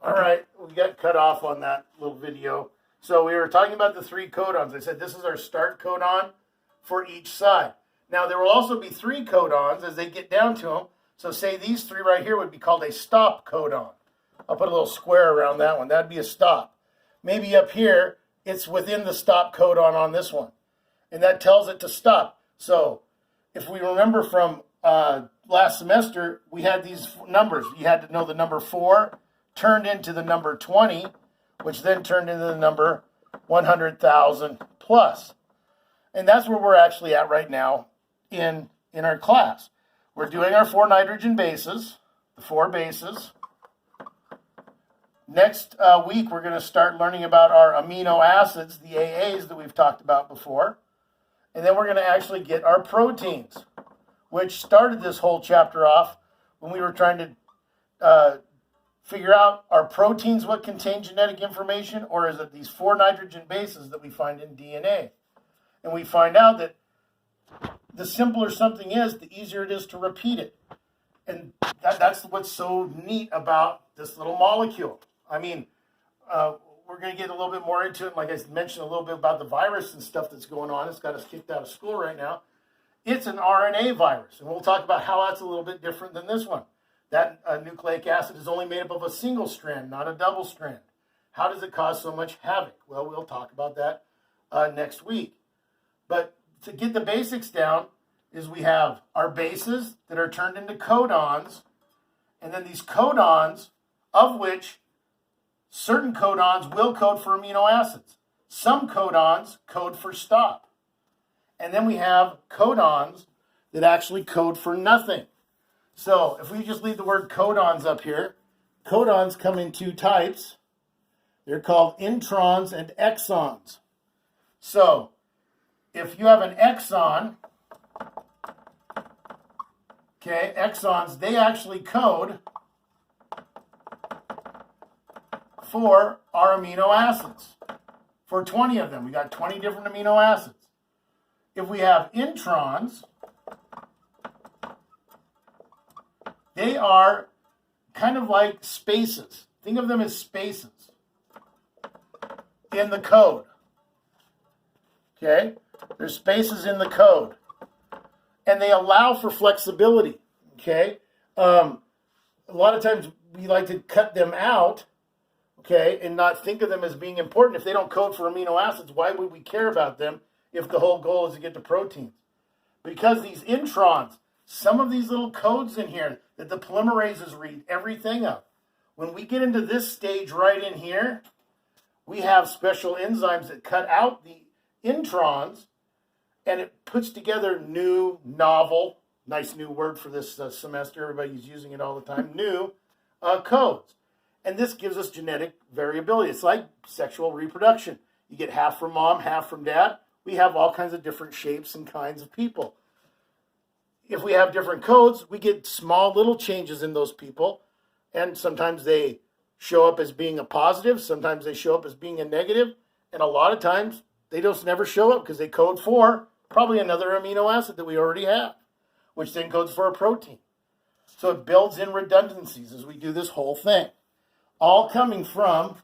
All right, we got cut off on that little video. So we were talking about the 3 codons. I said this is our start codon for each side. Now there will also be 3 codons as they get down to them. So say these 3 right here would be called a stop codon. I'll put a little square around that one. That'd be a stop. Maybe up here, it's within the stop codon on this one. And that tells it to stop. So if we remember from last semester, we had these numbers. You had to know the number 4 turned into the number 20, which then turned into the number 100,000 plus. And that's where we're actually at right now in our class. We're doing our 4 nitrogen bases, the 4 bases. Next week, we're going to start learning about our amino acids, the AAs that we've talked about before. And then we're going to actually get our proteins, which started this whole chapter off when we were trying to figure out, are proteins what contain genetic information, or is it these 4 nitrogen bases that we find in DNA? And we find out that the simpler something is, the easier it is to repeat it. And that's what's so neat about this little molecule. I mean, we're going to get a little bit more into it. Like I mentioned a little bit about the virus and stuff that's going on. It's got us kicked out of school right now. It's an RNA virus, and we'll talk about how that's a little bit different than this one. That nucleic acid is only made up of a single strand, not a double strand. How does it cause so much havoc? Well, we'll talk about that next week. But to get the basics down is we have our bases that are turned into codons, and then these codons, of which certain codons will code for amino acids. Some codons code for stop. And then we have codons that actually code for nothing. So if we just leave the word codons up here, codons come in 2 types. They're called introns and exons. So if you have an exon, okay, exons, they actually code for our amino acids. For 20 of them, we got 20 different amino acids. If we have introns, they are kind of like spaces. Think of them as spaces in the code. Okay? There's spaces in the code. And they allow for flexibility. Okay? A lot of times we like to cut them out, okay, and not think of them as being important. If they don't code for amino acids, why would we care about them if the whole goal is to get to proteins? Because these introns, some of these little codes in here that the polymerases read everything of. When we get into this stage right in here, we have special enzymes that cut out the introns, and it puts together new, novel, nice new word for this semester, everybody's using it all the time, new codes. And this gives us genetic variability. It's like sexual reproduction. You get half from mom, half from dad. We have all kinds of different shapes and kinds of people. If we have different codes, we get small little changes in those people. And sometimes they show up as being a positive. Sometimes they show up as being a negative. And a lot of times they just never show up because they code for probably another amino acid that we already have, which then codes for a protein. So it builds in redundancies as we do this whole thing. All coming from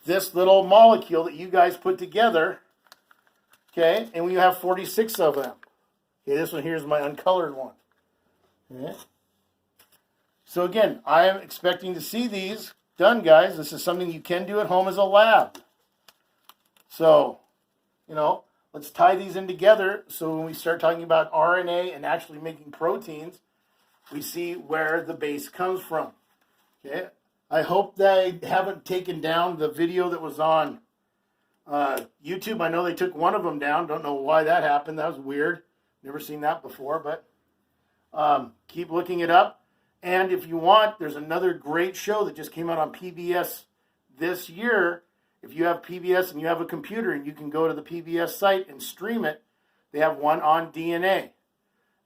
this little molecule that you guys put together. Okay, and we have 46 of them. Okay, this one here is my uncolored one. Okay. So again, I am expecting to see these done, guys. This is something you can do at home as a lab. So, let's tie these in together so when we start talking about RNA and actually making proteins, we see where the base comes from. Okay, I hope they haven't taken down the video that was on YouTube. I know they took one of them down. Don't know why that happened. That was weird. Never seen that before, but keep looking it up. And if you want, there's another great show that just came out on PBS this year. If you have PBS and you have a computer and you can go to the PBS site and stream it, they have one on DNA.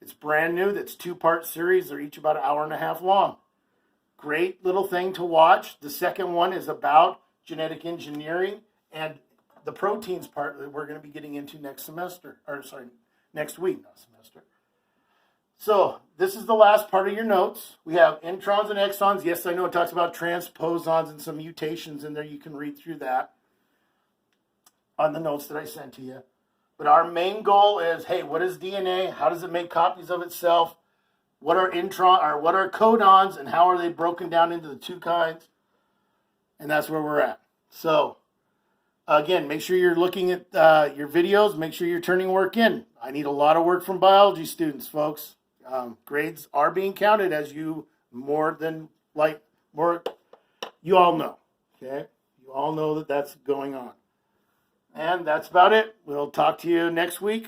It's brand new. That's 2-part series. They're each about an hour and a half long. Great little thing to watch. The second one is about genetic engineering and the proteins part that we're going to be getting into next week, not semester. So this is the last part of your notes. We have introns and exons. Yes, I know it talks about transposons and some mutations in there. You can read through that on the notes that I sent to you. But our main goal is, hey, what is DNA? How does it make copies of itself? What are what are codons, and how are they broken down into the two kinds? And that's where we're at. So again, make sure you're looking at your videos. Make sure you're turning work in. I need a lot of work from biology students, folks. Grades are being counted, as you you all know. Okay, you all know that that's going on. And that's about it. We'll talk to you next week.